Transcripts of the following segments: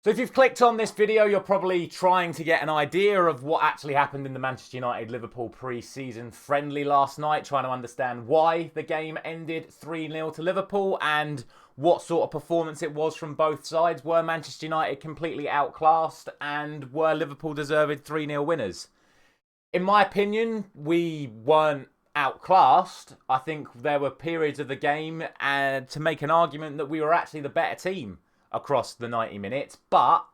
So if you've clicked on this video, you're probably trying to get an idea of what actually happened in the Manchester United-Liverpool pre-season friendly last night, trying to understand why the game ended 3-0 to Liverpool and what sort of performance it was from both sides. Were Manchester United completely outclassed and were Liverpool deserved 3-0 winners? In my opinion, we weren't outclassed. I think there were periods of the game to make an argument that we were actually the better team across the 90 minutes. But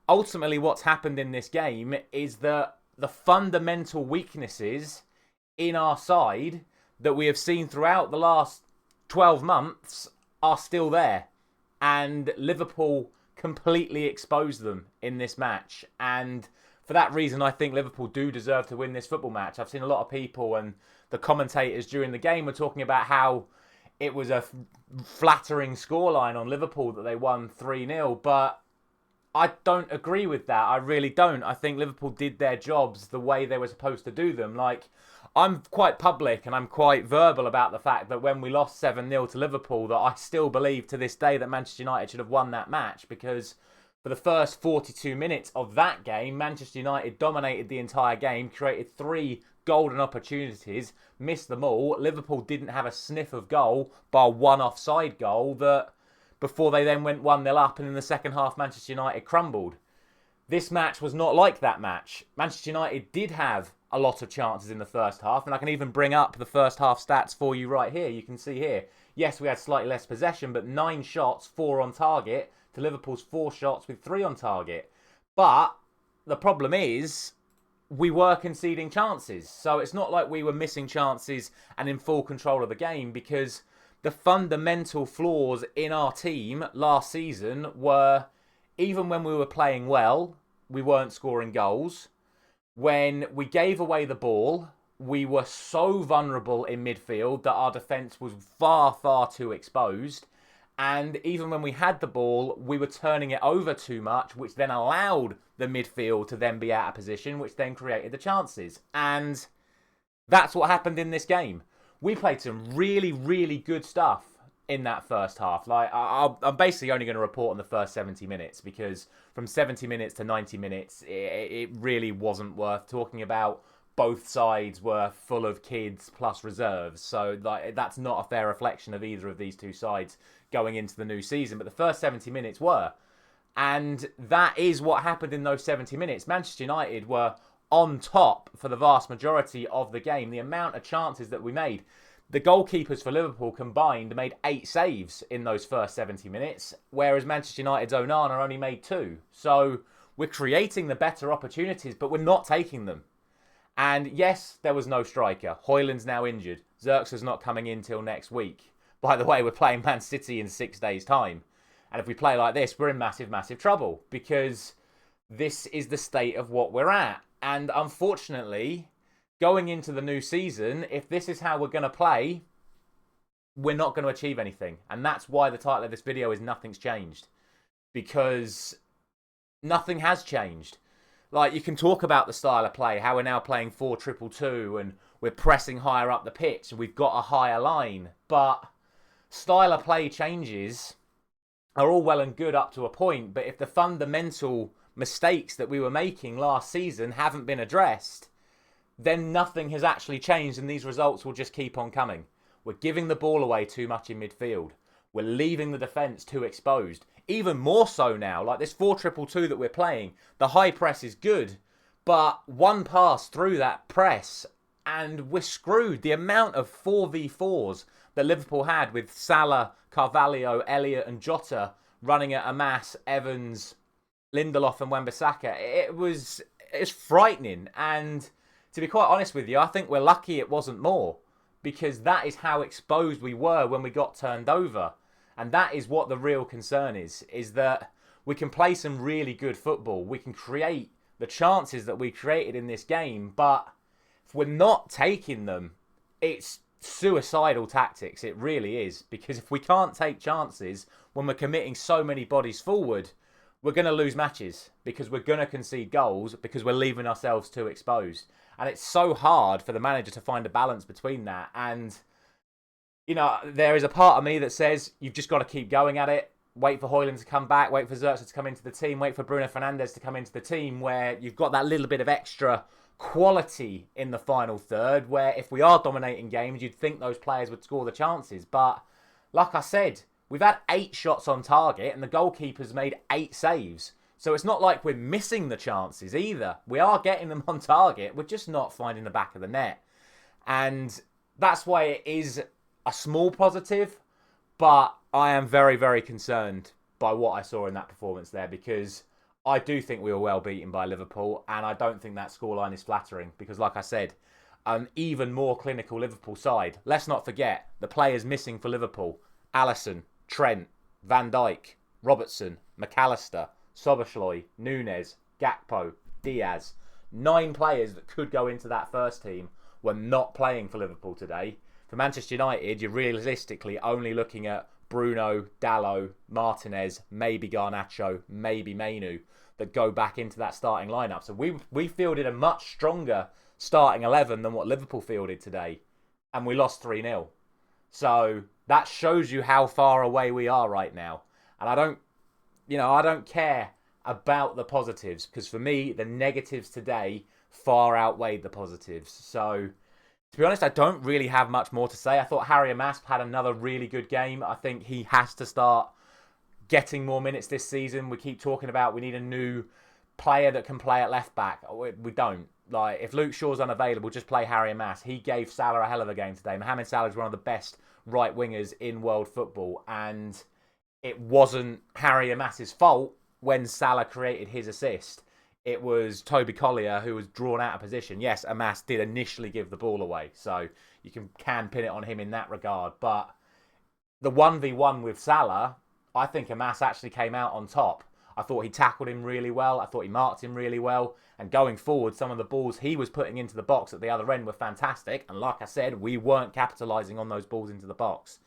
ultimately what's happened in this game is that the fundamental weaknesses in our side that we have seen throughout the last 12 months are still there. And Liverpool completely exposed them in this match. And for that reason, I think Liverpool do deserve to win this football match. I've seen a lot of people and the commentators during the game were talking about how it was a flattering scoreline on Liverpool that they won 3-0, but I don't agree with that. I really don't. I think Liverpool did their jobs the way they were supposed to do them. Like, I'm quite public and I'm quite verbal about the fact that when we lost 7-0 to Liverpool, that I still believe to this day that Manchester United should have won that match, because for the first 42 minutes of that game, Manchester United dominated the entire game, created 3 golden opportunities, missed them all. Liverpool didn't have a sniff of goal, bar one offside goal, that before they then went 1-0 up, and in the second half Manchester United crumbled. This match was not like that match. Manchester United did have a lot of chances in the first half, and I can even bring up the first half stats for you right here. You can see here, yes, we had slightly less possession, but 9 shots, 4 on target, to Liverpool's 4 shots with 3 on target. But the problem is, we were conceding chances. So it's not like we were missing chances and in full control of the game, because the fundamental flaws in our team last season were, even when we were playing well, we weren't scoring goals. When we gave away the ball, we were so vulnerable in midfield that our defence was far, far too exposed. And even when we had the ball, we were turning it over too much, which then allowed the midfield to then be out of position, which then created the chances. And that's what happened in this game. We played some really, really good stuff in that first half. Like, I'm basically only going to report on the first 70 minutes, because from 70 minutes to 90 minutes, it really wasn't worth talking about. Both sides were full of kids plus reserves. So that's not a fair reflection of either of these two sides going into the new season. But the first 70 minutes were. And that is what happened in those 70 minutes. Manchester United were on top for the vast majority of the game. The amount of chances that we made. The goalkeepers for Liverpool combined made 8 saves in those first 70 minutes, whereas Manchester United's Onana only made 2. So we're creating the better opportunities, but we're not taking them. And yes, there was no striker. Højlund's now injured. Xerxes not coming in till next week. By the way, we're playing Man City in 6 days' time. And if we play like this, we're in massive, massive trouble, because this is the state of what we're at. And unfortunately, going into the new season, if this is how we're going to play, we're not going to achieve anything. And that's why the title of this video is Nothing's Changed. Because nothing has changed. Like, you can talk about the style of play, how we're now playing 4-2-2 and we're pressing higher up the pitch and we've got a higher line. But style of play changes are all well and good up to a point. But if the fundamental mistakes that we were making last season haven't been addressed, then nothing has actually changed and these results will just keep on coming. We're giving the ball away too much in midfield. We're leaving the defence too exposed. Even more so now, like this 4-2-2 that we're playing, the high press is good, but one pass through that press and we're screwed. The amount of 4v4s that Liverpool had with Salah, Carvalho, Elliott and Jota running at Amass, Evans, Lindelof and Wan-Bissaka, it's frightening. And to be quite honest with you, I think we're lucky it wasn't more, because that is how exposed we were when we got turned over. And that is what the real concern is that we can play some really good football. We can create the chances that we created in this game, but if we're not taking them, it's suicidal tactics. It really is. Because if we can't take chances when we're committing so many bodies forward, we're going to lose matches, because we're going to concede goals, because we're leaving ourselves too exposed. And it's so hard for the manager to find a balance between that. And, you know, there is a part of me that says you've just got to keep going at it. wait for Højlund to come back, wait for Xerxes to come into the team, wait for Bruno Fernandes to come into the team, where you've got that little bit of extra quality in the final third, where if we are dominating games, you'd think those players would score the chances. But like I said, we've had 8 shots on target and the goalkeeper's made 8 saves. So it's not like we're missing the chances either. We are getting them on target. We're just not finding the back of the net. And that's why it is a small positive. But I am very, very concerned by what I saw in that performance there, because I do think we were well beaten by Liverpool, and I don't think that scoreline is flattering because, like I said, an even more clinical Liverpool side. Let's not forget the players missing for Liverpool: Alisson, Trent, Van Dijk, Robertson, McAllister, Soboslai, Nunes, Gakpo, Diaz. 9 players that could go into that first team were not playing for Liverpool today. For Manchester United, you're realistically only looking at Bruno, Dalot, Martinez, maybe Garnacho, maybe Mainu that go back into that starting lineup. So we fielded a much stronger starting 11 than what Liverpool fielded today, and we lost 3-0. So that shows you how far away we are right now. And I don't care about the positives, because for me, the negatives today far outweighed the positives. So to be honest, I don't really have much more to say. I thought Harry Amass had another really good game. I think he has to start getting more minutes this season. We keep talking about we need a new player that can play at left back. We don't. Like, if Luke Shaw's unavailable, just play Harry Amass. He gave Salah a hell of a game today. Mohamed Salah is one of the best right wingers in world football, and it wasn't Harry Amass's fault when Salah created his assist. It was Toby Collier who was drawn out of position. Yes, Amass did initially give the ball away, so you can pin it on him in that regard. But the 1v1 with Salah, I think Amass actually came out on top. I thought he tackled him really well. I thought he marked him really well. And going forward, some of the balls he was putting into the box at the other end were fantastic. And like I said, we weren't capitalising on those balls into the box.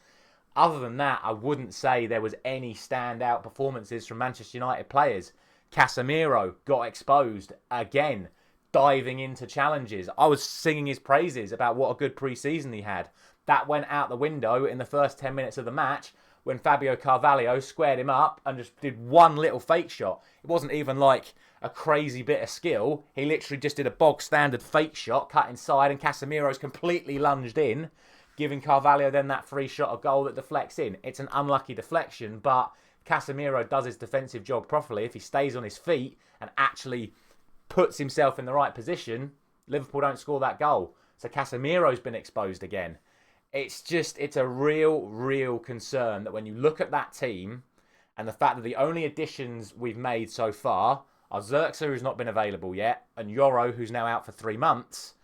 Other than that, I wouldn't say there was any standout performances from Manchester United players. Casemiro got exposed again, diving into challenges. I was singing his praises about what a good pre-season he had. That went out the window in the first 10 minutes of the match when Fabio Carvalho squared him up and just did one little fake shot. It wasn't even like a crazy bit of skill. He literally just did a bog standard fake shot, cut inside, and Casemiro's completely lunged in, giving Carvalho then that free shot, a goal that deflects in. It's an unlucky deflection, but Casemiro does his defensive job properly. If he stays on his feet and actually puts himself in the right position, Liverpool don't score that goal. So Casemiro's been exposed again. It's a real concern that when you look at that team and the fact that the only additions we've made so far are Xerxes, who's not been available yet, and Yoro, who's now out for 3 months.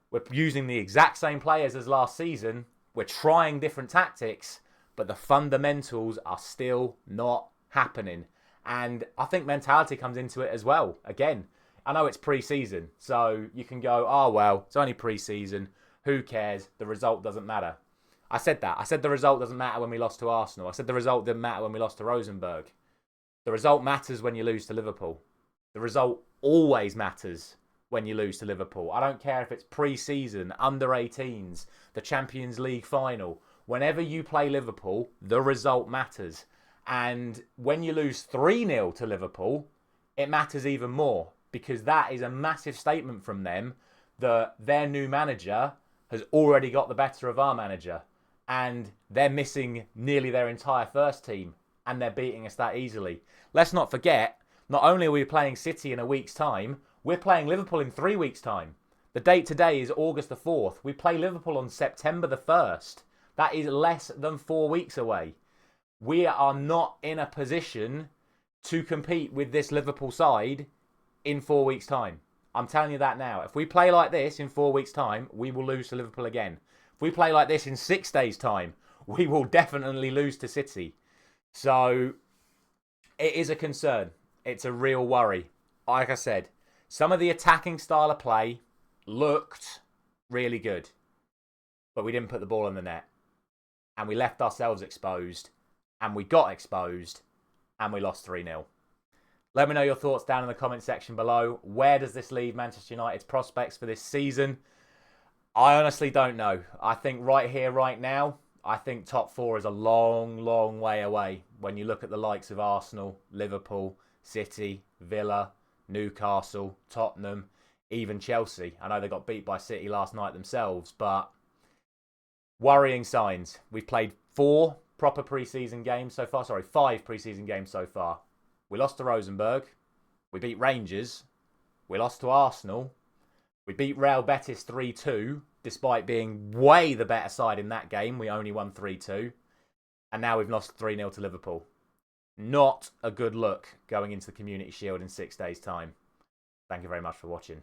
We're using the exact same players as last season. We're trying different tactics, but the fundamentals are still not happening. And I think mentality comes into it as well. Again, I know it's pre-season, so you can go, oh, well, it's only pre-season. Who cares? The result doesn't matter. I said that. I said the result doesn't matter when we lost to Arsenal. I said the result didn't matter when we lost to Rosenborg. The result matters when you lose to Liverpool. The result always matters when you lose to Liverpool. I don't care if it's pre-season, under 18s, the Champions League final. Whenever you play Liverpool, the result matters. And when you lose 3-0 to Liverpool, it matters even more, because that is a massive statement from them that their new manager has already got the better of our manager. And they're missing nearly their entire first team, and they're beating us that easily. Let's not forget, not only are we playing City in a week's time, we're playing Liverpool in 3 weeks' time. The date today is August the 4th. We play Liverpool on September the 1st. That is less than 4 weeks away. We are not in a position to compete with this Liverpool side in 4 weeks' time. I'm telling you that now. If we play like this in 4 weeks' time, we will lose to Liverpool again. If we play like this in 6 days' time, we will definitely lose to City. So it is a concern. It's a real worry. Like I said, some of the attacking style of play looked really good, but we didn't put the ball in the net. And we left ourselves exposed, and we got exposed, and we lost 3-0. Let me know your thoughts down in the comment section below. Where does this leave Manchester United's prospects for this season? I honestly don't know. I think right here, right now, I think top four is a long, long way away when you look at the likes of Arsenal, Liverpool, City, Villa, Newcastle, Tottenham, even Chelsea. I know they got beat by City last night themselves, but worrying signs. We've played 4 proper pre-season games so far. Sorry, 5 pre-season games so far. We lost to Rosenborg. We beat Rangers. We lost to Arsenal. We beat Real Betis 3-2, despite being way the better side in that game. We only won 3-2. And now we've lost 3-0 to Liverpool. Not a good look going into the Community Shield in 6 days' time. Thank you very much for watching.